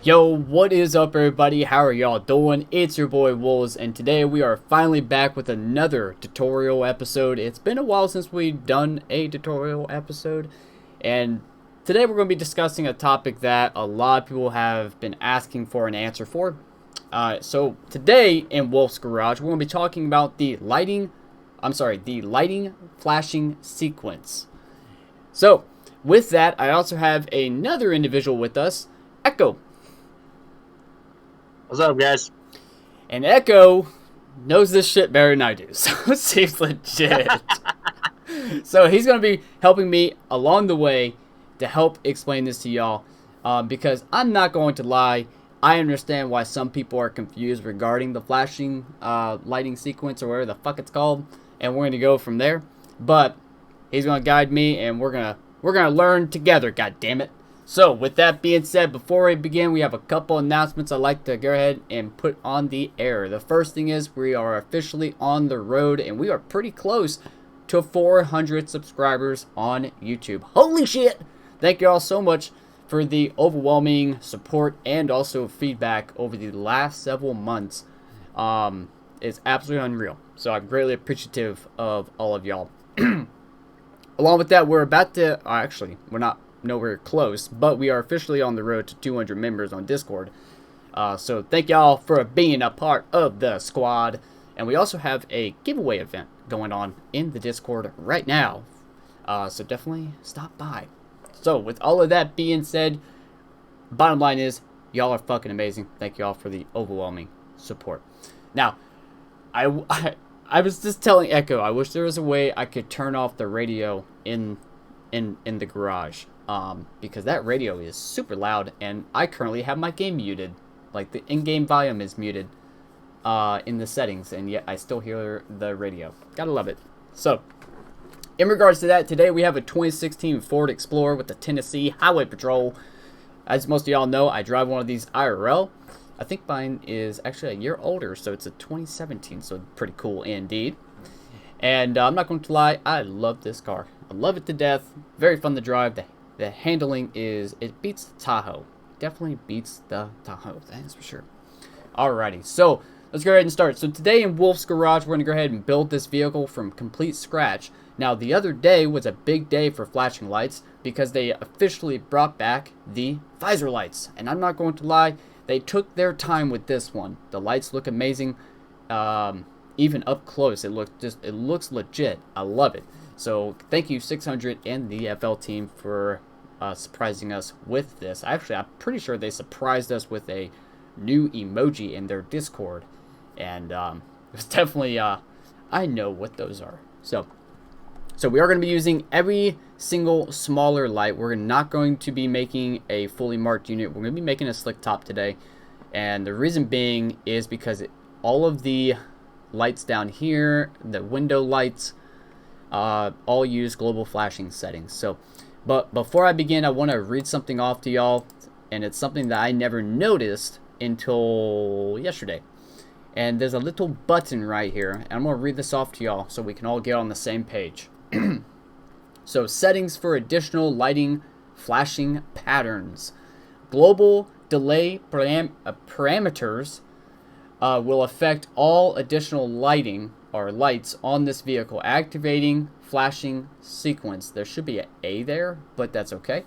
Yo, what is up everybody? How are y'all doing? It's your boy WOLFZ, and today we are finally back with another tutorial episode. It's been a while since we've done a tutorial episode, and today we're going to be discussing a topic that a lot of people have been asking for an answer for. So today in Wolf's Garage, we're going to be talking about the lighting flashing sequence. So with that, I also have another individual with us, Echo. What's up, guys? And Echo knows this shit better than I do, so it seems legit. So he's going to be helping me along the way to help explain this to y'all. Because I'm not going to lie, I understand why some people are confused regarding the flashing lighting sequence or whatever the fuck it's called. And we're going to go from there. But he's going to guide me and we're going to learn together, god damn it. So, with that being said, before we begin, we have a couple announcements I'd like to go ahead and put on the air. The first thing is we are officially on the road, and we are pretty close to 400 subscribers on YouTube. Holy shit! Thank you all so much for the overwhelming support and also feedback over the last several months. It's absolutely unreal. So, I'm greatly appreciative of all of y'all. Along with that, we're about to... actually, we're not nowhere close, but we are officially on the road to 200 members on Discord. So thank y'all for being a part of the squad. And we also have a giveaway event going on in the Discord right now. So definitely stop by. So with all of that being said, bottom line is y'all are fucking amazing. Thank y'all for the overwhelming support. Now, I was just telling Echo, I wish there was a way I could turn off the radio in the garage. Because that radio is super loud, and I currently have my game muted. Like, the in-game volume is muted in the settings, and yet I still hear the radio. Gotta love it. So, in regards to that, today we have a 2016 Ford Explorer with the Tennessee Highway Patrol. As most of y'all know, I drive one of these IRL. I think mine is actually a year older, so it's a 2017, so pretty cool indeed. And I'm not going to lie, I love this car. I love it to death. Very fun to drive. The handling it beats the Tahoe. Definitely beats the Tahoe, that is for sure. Alrighty, so let's go ahead and start. So today in Wolf's Garage, we're going to go ahead and build this vehicle from complete scratch. Now, the other day was a big day for flashing lights because they officially brought back the visor lights. And I'm not going to lie, they took their time with this one. The lights look amazing. Even up close, it looks legit. I love it. So thank you 600 and the FL team for surprising us with this. Actually, I'm pretty sure they surprised us with a new emoji in their Discord, and it was definitely I know what those are. So we are going to be using every single smaller light. We're not going to be making a fully marked unit. We're going to be making a slick top today, and the reason being is because all of the lights down here, the window lights, all use global flashing settings. So, but before I begin, I want to read something off to y'all, and it's something that I never noticed until yesterday. And there's a little button right here, and I'm going to read this off to y'all so we can all get on the same page. So, settings for additional lighting flashing patterns. Global delay parameters will affect all additional lighting or lights on this vehicle. Activating flashing sequence. There should be an A there, but that's okay.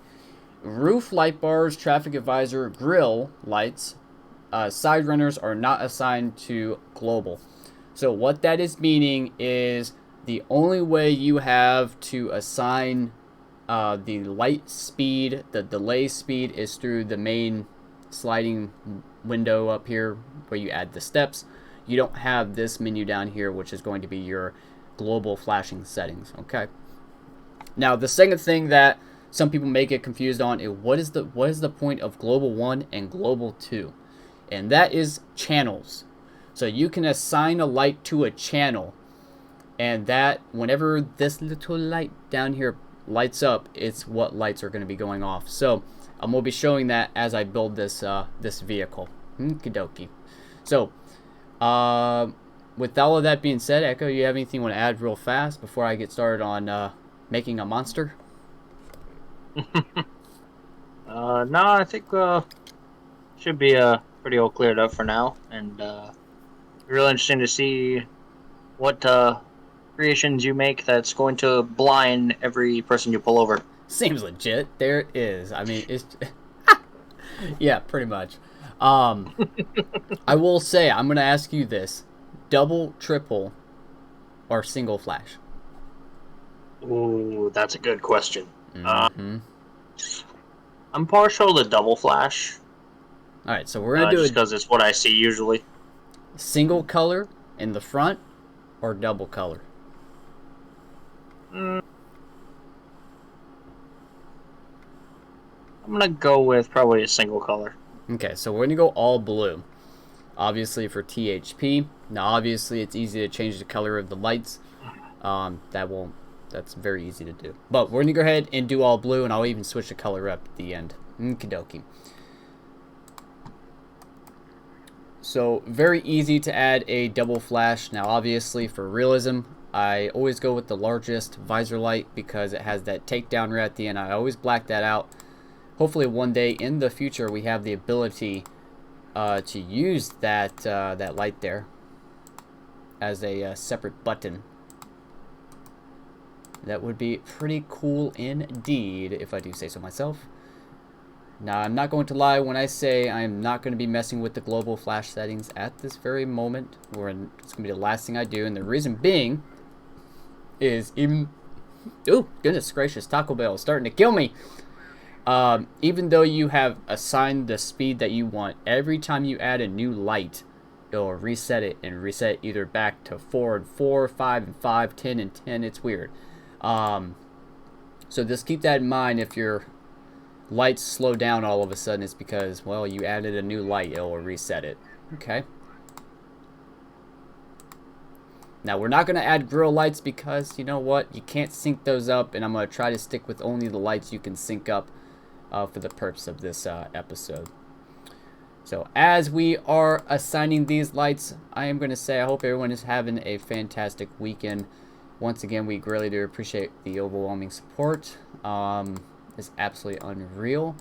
Roof light bars, traffic advisor, grill lights, side runners are not assigned to global. So what that is meaning is the only way you have to assign the light speed, the delay speed, is through the main sliding window up here where you add the steps. You don't have this menu down here, which is going to be your global flashing settings. Okay. Now, the second thing that some people may get confused on is what is the point of global 1 and global 2? And that is channels. So you can assign a light to a channel, and that whenever this little light down here lights up, it's what lights are going to be going off. So I'm going to be showing that as I build this this vehicle. Okie dokie. So with all of that being said, Echo, you have anything you want to add real fast before I get started on making a monster? No, I think should be pretty all cleared up for now, and real interesting to see what creations you make that's going to blind every person you pull over. Seems legit. There it is. I mean, it's yeah, pretty much. I will say I'm gonna ask you this: double, triple, or single flash? Ooh, that's a good question. Mm-hmm. I'm partial to double flash, All right, so we're gonna do just a because it's what I see usually. single color in the front or double color. Mm, I'm gonna go with probably a single color. Okay, so we're gonna go all blue. Obviously for THP. Now, obviously, it's easy to change the color of the lights. That's very easy to do. But we're gonna go ahead and do all blue, and I'll even switch the color up at the end. Okie dokie. So very easy to add a double flash. Now, obviously, for realism, I always go with the largest visor light because it has that takedown right at the end. I always black that out. Hopefully, one day in the future, we have the ability to use that light there as a separate button. That would be pretty cool indeed, if I do say so myself. Now, I'm not going to lie when I say I'm not going to be messing with the global flash settings at this very moment. It's going to be the last thing I do, and the reason being is even... Oh, goodness gracious, Taco Bell is starting to kill me. Even though you have assigned the speed that you want, every time you add a new light, it'll reset it and reset either back to 4 and 4, 5 and 5, 10 and 10. It's weird. So just keep that in mind. If your lights slow down all of a sudden, it's because, well, you added a new light. It'll reset it. Okay. Now, we're not going to add grill lights because, you know what? You can't sync those up, and I'm going to try to stick with only the lights you can sync up for the purpose of this episode. So, as we are assigning these lights, I am going to say I hope everyone is having a fantastic weekend. Once again, we greatly do appreciate the overwhelming support. It's absolutely unreal.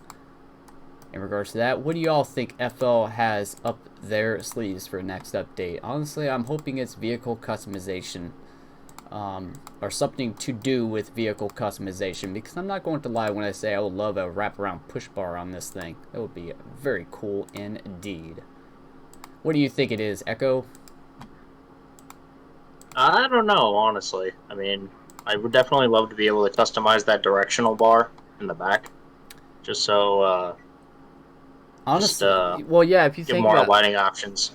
In regards to that, what do y'all think FL has up their sleeves for next update? Honestly, I'm hoping it's vehicle customization. Or something to do with vehicle customization, because I'm not going to lie when I say I would love a wraparound push bar on this thing. That would be very cool indeed. What do you think it is, Echo? I don't know, honestly. I mean, I would definitely love to be able to customize that directional bar in the back, just so Honestly, well, yeah, if you give think more about... lighting options.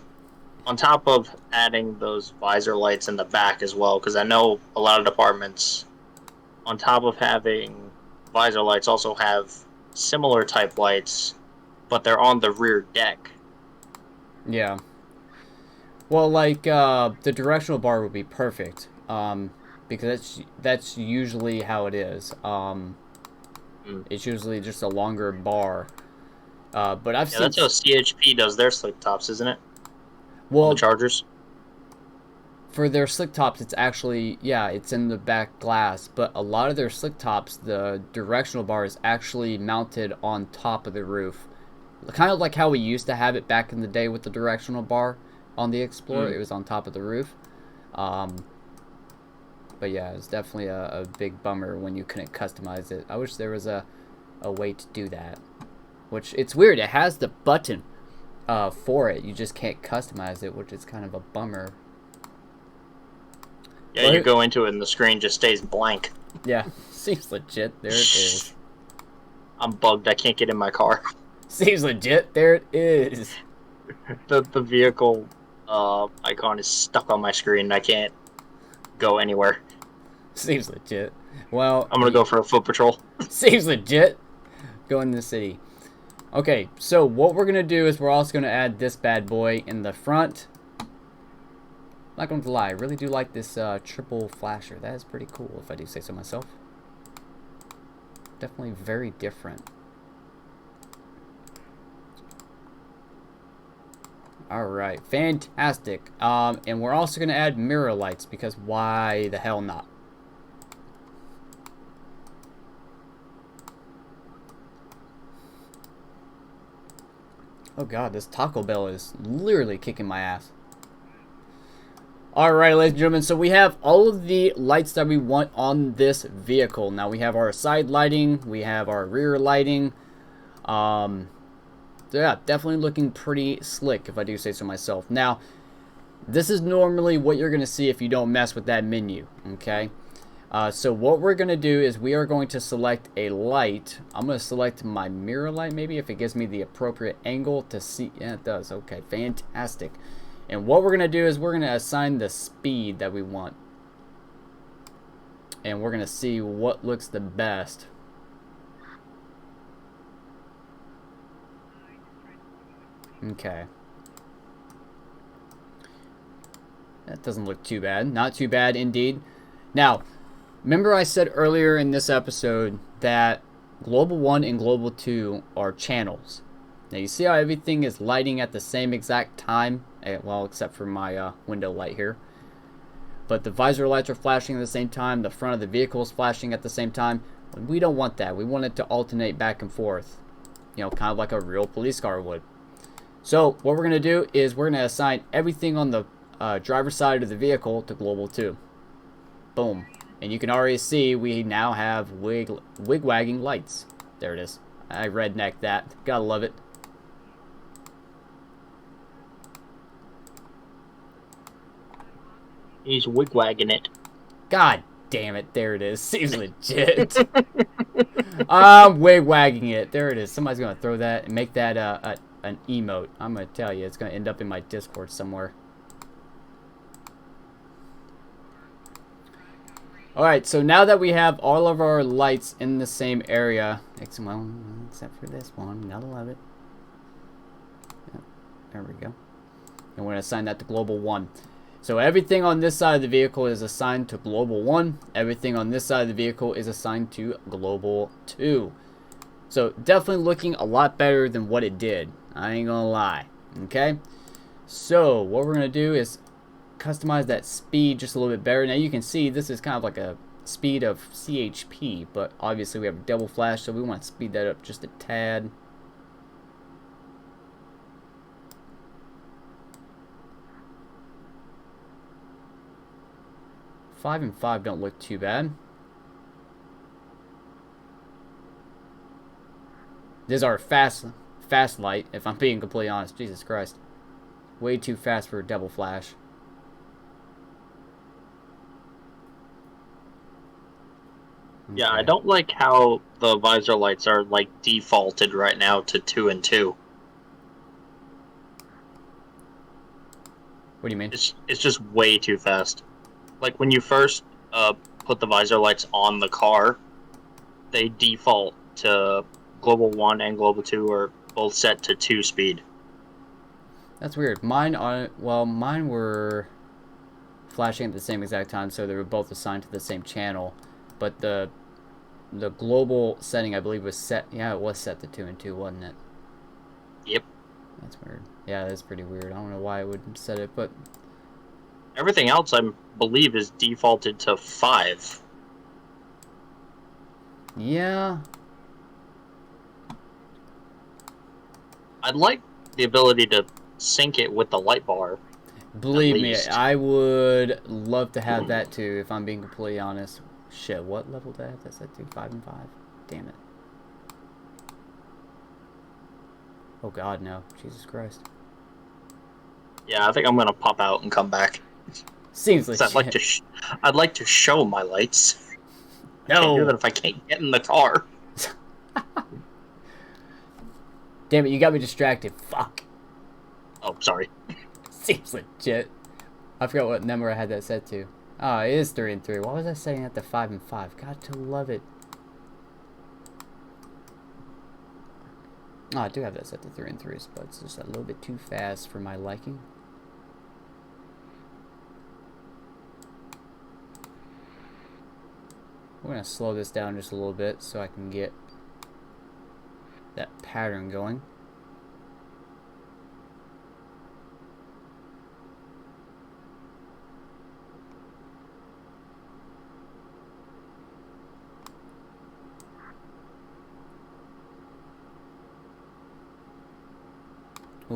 On top of adding those visor lights in the back as well, because I know a lot of departments, on top of having visor lights, also have similar type lights, but they're on the rear deck. Yeah. Well, like, the directional bar would be perfect, because that's usually how it is. It's usually just a longer bar. But I've seen... That's how CHP does their slick tops, isn't it? Well, on the Chargers. For their slick tops, it's actually, yeah, it's in the back glass. But a lot of their slick tops, the directional bar is actually mounted on top of the roof. Kind of like how we used to have it back in the day with the directional bar on the Explorer. It was on top of the roof. But yeah, it's definitely a big bummer when you couldn't customize it. I wish there was a way to do that. Which, it's weird. It has the button for it. You just can't customize it, which is kind of a bummer. Yeah, but you go into it and the screen just stays blank. Yeah, seems legit. There it is. I'm bugged. I can't get in my car. Seems legit. There it is. The vehicle icon is stuck on my screen and I can't go anywhere. Seems legit. Well, I'm gonna go for a foot patrol. Seems legit. Go in the city. Okay, so what we're gonna do is we're also gonna add this bad boy in the front. I'm not going to lie, I really do like this triple flasher. That is pretty cool, if I do say so myself. Definitely very different. Alright, fantastic. And we're also going to add mirror lights, because why the hell not? Oh god, this Taco Bell is literally kicking my ass. Alright, ladies and gentlemen, so we have all of the lights that we want on this vehicle. Now we have our side lighting, we have our rear lighting. So yeah, definitely looking pretty slick, if I do say so myself. Now, this is normally what you're going to see if you don't mess with that menu, okay? So what we're going to do is we are going to select a light. I'm going to select my mirror light, maybe, if it gives me the appropriate angle to see. Yeah, it does. Okay, fantastic. And what we're going to do is we're going to assign the speed that we want. And we're going to see what looks the best. Okay. That doesn't look too bad. Not too bad indeed. Now, remember I said earlier in this episode that Global 1 and Global 2 are channels. Now you see how everything is lighting at the same exact time? Well, except for my window light here. But the visor lights are flashing at the same time. The front of the vehicle is flashing at the same time. We don't want that. We want it to alternate back and forth. You know, kind of like a real police car would. So what we're going to do is we're going to assign everything on the driver's side of the vehicle to Global 2. Boom. And you can already see we now have wig-wagging lights. There it is. I rednecked that. Gotta love it. He's wig-wagging it. God damn it. There it is. Seems legit. I'm wig-wagging it. There it is. Somebody's gonna throw that and make that an emote. I'm gonna tell you, it's gonna end up in my Discord somewhere. Alright, so now that we have all of our lights in the same area, well, except for this one, gotta love it. Yep, there we go. And we're gonna assign that to Global 1. So everything on this side of the vehicle is assigned to Global 1. Everything on this side of the vehicle is assigned to Global 2. So definitely looking a lot better than what it did. I ain't gonna lie. Okay? So what we're gonna do is customize that speed just a little bit better. Now you can see this is kind of like a speed of CHP, but obviously we have a double flash, so we want to speed that up just a tad. Five and 5 don't look too bad. This is our fast light, if I'm being completely honest. Jesus Christ. Way too fast for a double flash. Okay. Yeah, I don't like how the visor lights are like defaulted right now to 2 and 2. What do you mean? It's just way too fast. Like when you first put the visor lights on the car, they default to Global 1 and Global 2 are both set to 2 speed. That's weird. Mine were flashing at the same exact time, so they were both assigned to the same channel. But the global setting, I believe, was set. Yeah, it was set to 2 and 2, wasn't it? Yep. That's weird. Yeah, that's pretty weird. I don't know why it would set it, but everything else, I believe, is defaulted to 5. Yeah. I'd like the ability to sync it with the light bar. Believe me, I would love to have that too, if I'm being completely honest. Shit, what level did I have that set to? 5 and 5. Damn it. Oh god, no. Jesus Christ. Yeah, I think I'm gonna pop out and come back. Seems like I'd like to show my lights. No. I can't do that if I can't get in the car. Damn it, you got me distracted. Fuck. Oh, sorry. Seems legit. I forgot what number I had that set to. Oh, it is 3 and 3. Why was I setting it to 5 and 5? Got to love it. Oh, I do have that set to 3 and 3, but it's just a little bit too fast for my liking. We're going to slow this down just a little bit so I can get that pattern going.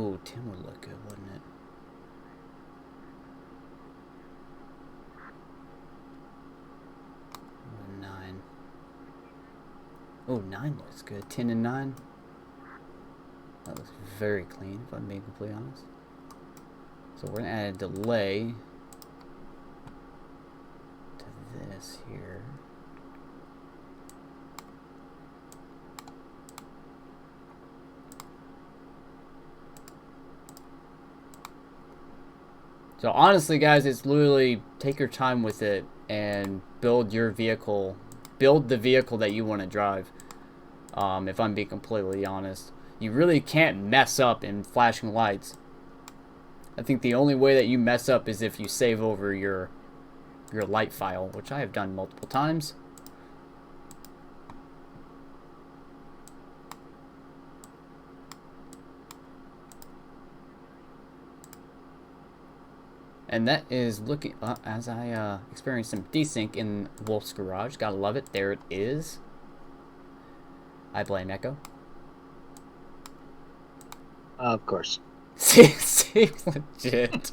Ooh, 10 would look good, wouldn't it? Ooh, 9. Ooh, 9 looks good. 10 and 9. That looks very clean, if I'm being completely honest. So we're going to add a delay to this here. So honestly, guys, it's literally take your time with it and build your vehicle. Build the vehicle that you want to drive. If I'm being completely honest. You really can't mess up in flashing lights. I think the only way that you mess up is if you save over your light file, which I have done multiple times. And that is looking as I experienced some desync in Wolf's garage. Gotta love it. There it is. I blame Echo. Of course. Seems legit.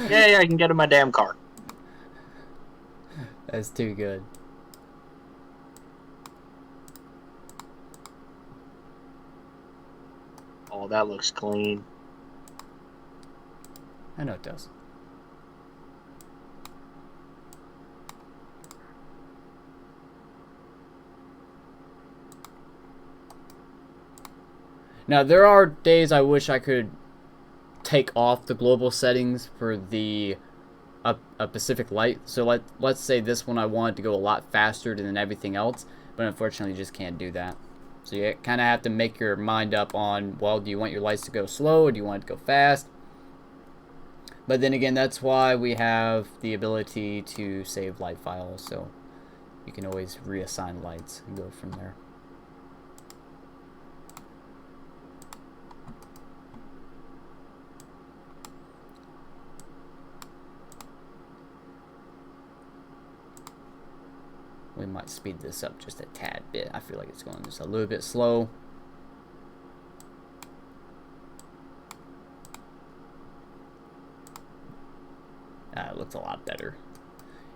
Yeah, I can get in my damn car. That's too good. Oh, that looks clean. I know it does. Now, there are days I wish I could take off the global settings for the a Pacific light. So let's say this one I wanted to go a lot faster than everything else, but unfortunately you just can't do that. So you kind of have to make your mind up on, well, do you want your lights to go slow or do you want it to go fast? But then again, that's why we have the ability to save light files, so you can always reassign lights and go from there. We might speed this up just a tad bit. I feel like it's going just a little bit slow. It looks a lot better.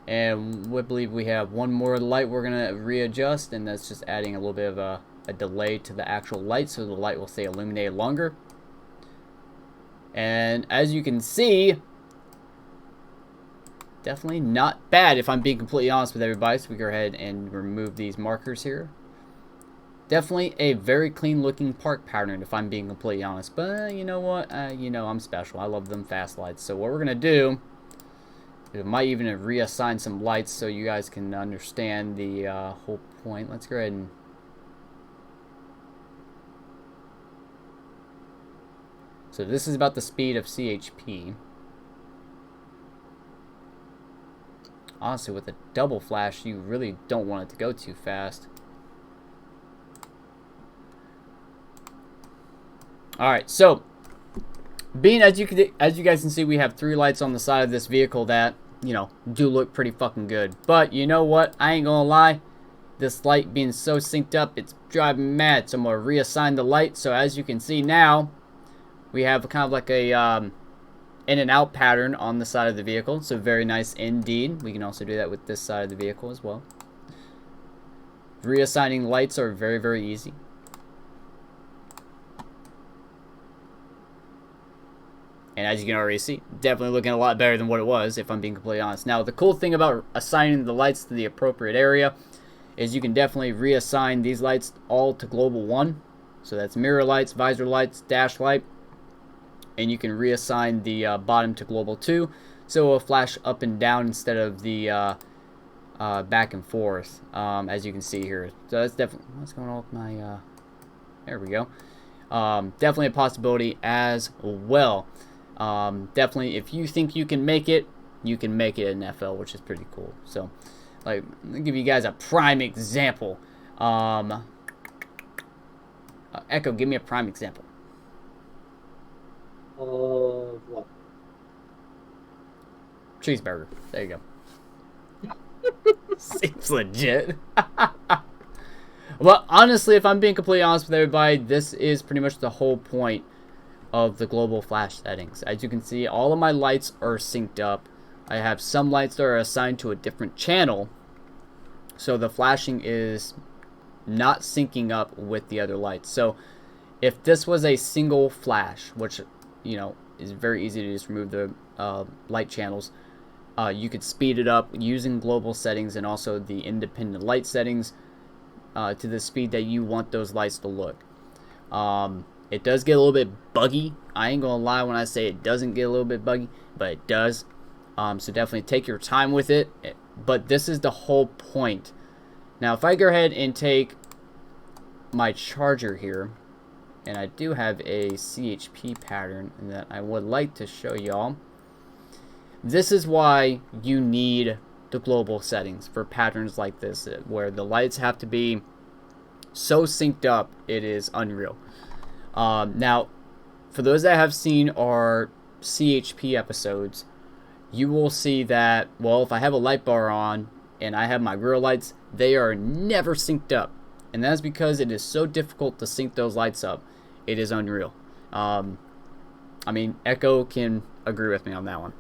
And we believe we have one more light we're going to readjust, and that's just adding a little bit of a delay to the actual light so the light will stay illuminated longer. And as you can see, definitely not bad if I'm being completely honest with everybody. So we go ahead and remove these markers here. Definitely a very clean looking park pattern if I'm being completely honest. But you know what? You know I'm special. I love them fast lights. So what we're going to do, we might even reassign some lights so you guys can understand the whole point. Let's go ahead and so this is about the speed of CHP. Honestly, with a double flash, you really don't want it to go too fast. Alright, so being as you guys can see, we have 3 lights on the side of this vehicle that, you know, do look pretty fucking good. But you know what? I ain't gonna lie. This light being so synced up, it's driving me mad. So I'm gonna reassign the light. So as you can see now, we have kind of like a in and out pattern on the side of the vehicle. So very nice indeed. We can also do that with this side of the vehicle as well. Reassigning lights are very, very easy. And as you can already see, definitely looking a lot better than what it was, if I'm being completely honest. Now, the cool thing about assigning the lights to the appropriate area is you can definitely reassign these lights all to global 1. So that's mirror lights, visor lights, dash light. And you can reassign the bottom to global 2. So it will flash up and down instead of the back and forth, as you can see here. So that's definitely, what's going on with my, there we go. Definitely a possibility as well. Definitely, if you think you can make it in FL, which is pretty cool. So, like, let me give you guys a prime example. Echo, give me a prime example. What? Cheeseburger. There you go. Seems legit. Well, honestly, if I'm being completely honest with everybody, this is pretty much the whole point of the global flash settings. As you can see, all of my lights are synced up. I have some lights that are assigned to a different channel, so the flashing is not syncing up with the other lights. So if this was a single flash, which, you know, is very easy to just remove the light channels, you could speed it up using global settings and also the independent light settings to the speed that you want those lights to look. It does get a little bit buggy. I ain't gonna lie when I say it doesn't get a little bit buggy, but it does. So definitely take your time with it. But this is the whole point. Now, if I go ahead and take my charger here, and I do have a CHP pattern that I would like to show y'all. This is why you need the global settings for patterns like this, where the lights have to be so synced up, it is unreal. Now, for those that have seen our CHP episodes, you will see that, well, if I have a light bar on and I have my rear lights, they are never synced up. And that's because it is so difficult to sync those lights up. It is unreal. I mean, Echo can agree with me on that one.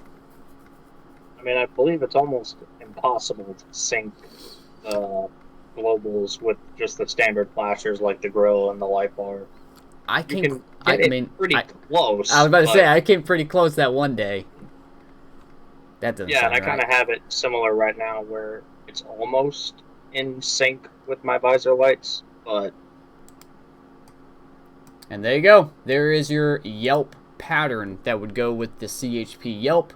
I mean, I believe it's almost impossible to sync the globals with just the standard flashers like the grill and the light bar. I mean, pretty close. I was about to say, I came pretty close that one day. That doesn't sound and I kind of have it similar right now where it's almost in sync with my visor lights, but... And there you go. There is your Yelp pattern that would go with the CHP Yelp.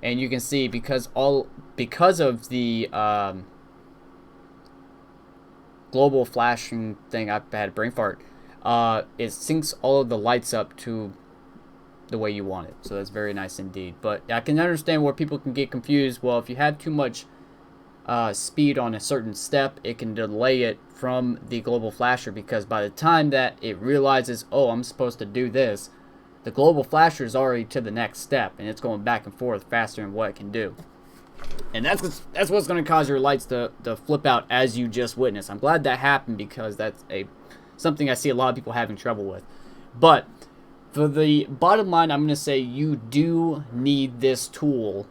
And you can see because of the global flashing thing, I've had a brain fart. It syncs all of the lights up to the way you want it. So that's very nice indeed. But I can understand where people can get confused. Well, if you have too much speed on a certain step, it can delay it from the global flasher, because by the time that it realizes, oh, I'm supposed to do this, the global flasher is already to the next step, and it's going back and forth faster than what it can do. And that's what's going to cause your lights to flip out, as you just witnessed. I'm glad that happened, because that's something I see a lot of people having trouble with. But for the bottom line, I'm going to say you do need this tool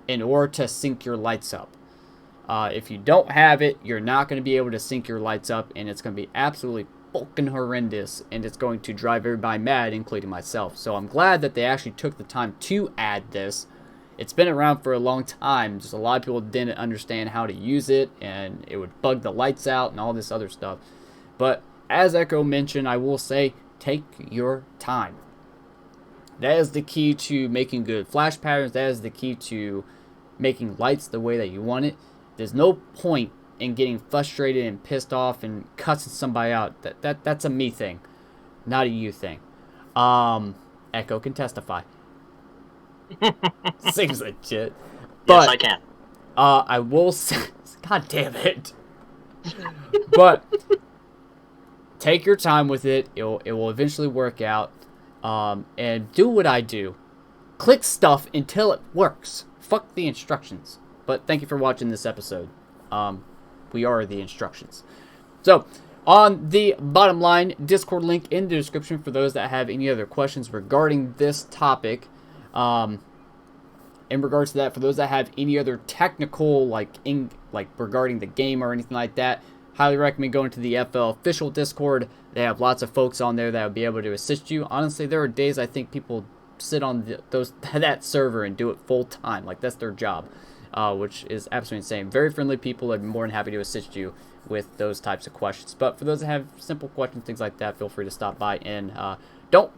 in order to sync your lights up. If you don't have it, you're not going to be able to sync your lights up, and it's going to be absolutely fucking horrendous, and it's going to drive everybody mad, including myself. So I'm glad that they actually took the time to add this. It's been around for a long time. Just a lot of people didn't understand how to use it, and it would bug the lights out and all this other stuff. But as Echo mentioned, I will say, take your time. That is the key to making good flash patterns. That is the key to making lights the way that you want it. There's no point in getting frustrated and pissed off and cussing somebody out. That's a me thing, not a you thing. Echo can testify. Seems legit. But, yes, I can. I will say, God damn it. But take your time with it. It will eventually work out. And do what I do. Click stuff until it works. Fuck the instructions. But thank you for watching this episode. We are the instructions. So, on the bottom line, Discord link in the description for those that have any other questions regarding this topic. In regards to that, for those that have any other technical, like regarding the game or anything like that, highly recommend going to the FL official Discord. They have lots of folks on there that will be able to assist you. Honestly, there are days I think people sit on that server and do it full time. Like, that's their job. Which is absolutely insane. Very friendly people. I'd be more than happy to assist you with those types of questions. But for those that have simple questions, things like that, feel free to stop by and don't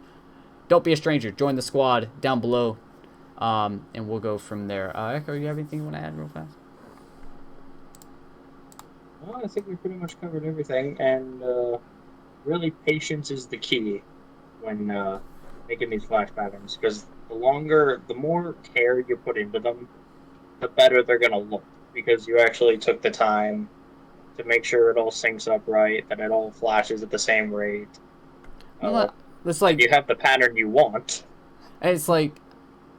be a stranger. Join the squad down below, and we'll go from there. Echo, you have anything you want to add real fast? Well, I think we pretty much covered everything, and really patience is the key when making these flash patterns, because the more care you put into them, the better they're going to look, because you actually took the time to make sure it all syncs up right, that it all flashes at the same rate. It's like you have the pattern you want. And it's like,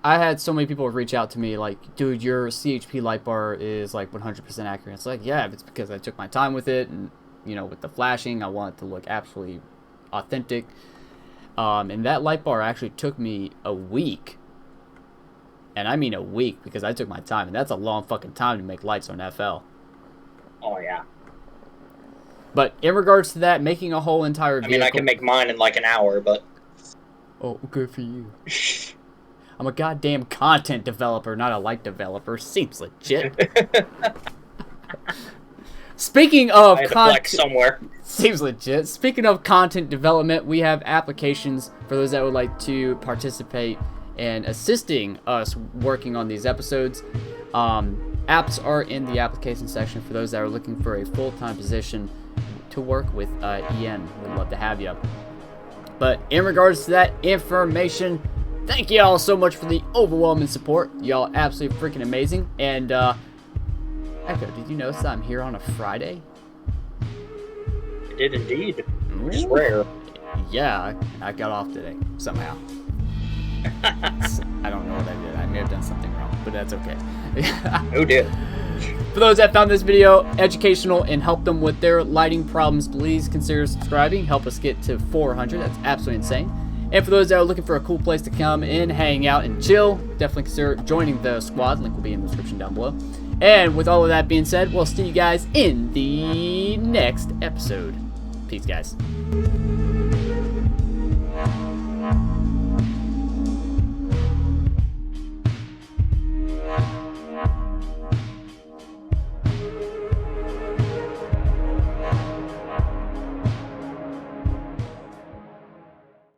I had so many people reach out to me like, dude, your CHP light bar is like 100% accurate. It's like, yeah, it's because I took my time with it, and, you know, with the flashing, I want it to look absolutely authentic. And that light bar actually took me a week. And I mean a week, because I took my time, and that's a long fucking time to make lights on FL. Oh, yeah. But in regards to that, making a whole entire vehicle... I mean, I can make mine in like an hour, but... Oh, good for you. I'm a goddamn content developer, not a light developer. Seems legit. Speaking of content... somewhere. Seems legit. Speaking of content development, we have applications for those that would like to participate in assisting us working on these episodes. Apps are in the application section for those that are looking for a full-time position to work with EN. We'd love to have you. But in regards to that information, thank you all so much for the overwhelming support. Y'all absolutely freaking amazing. And Echo, did you notice that I'm here on a Friday? I did indeed. Which is rare. Yeah, I got off today somehow. I don't know what I did. I may have done something wrong, but that's okay. Who did? For those that found this video educational and helped them with their lighting problems, please consider subscribing. Help us get to 400. That's absolutely insane. And for those that are looking for a cool place to come in, hang out, and chill, definitely consider joining the squad. Link will be in the description down below. And with all of that being said, we'll see you guys in the next episode. Peace, guys.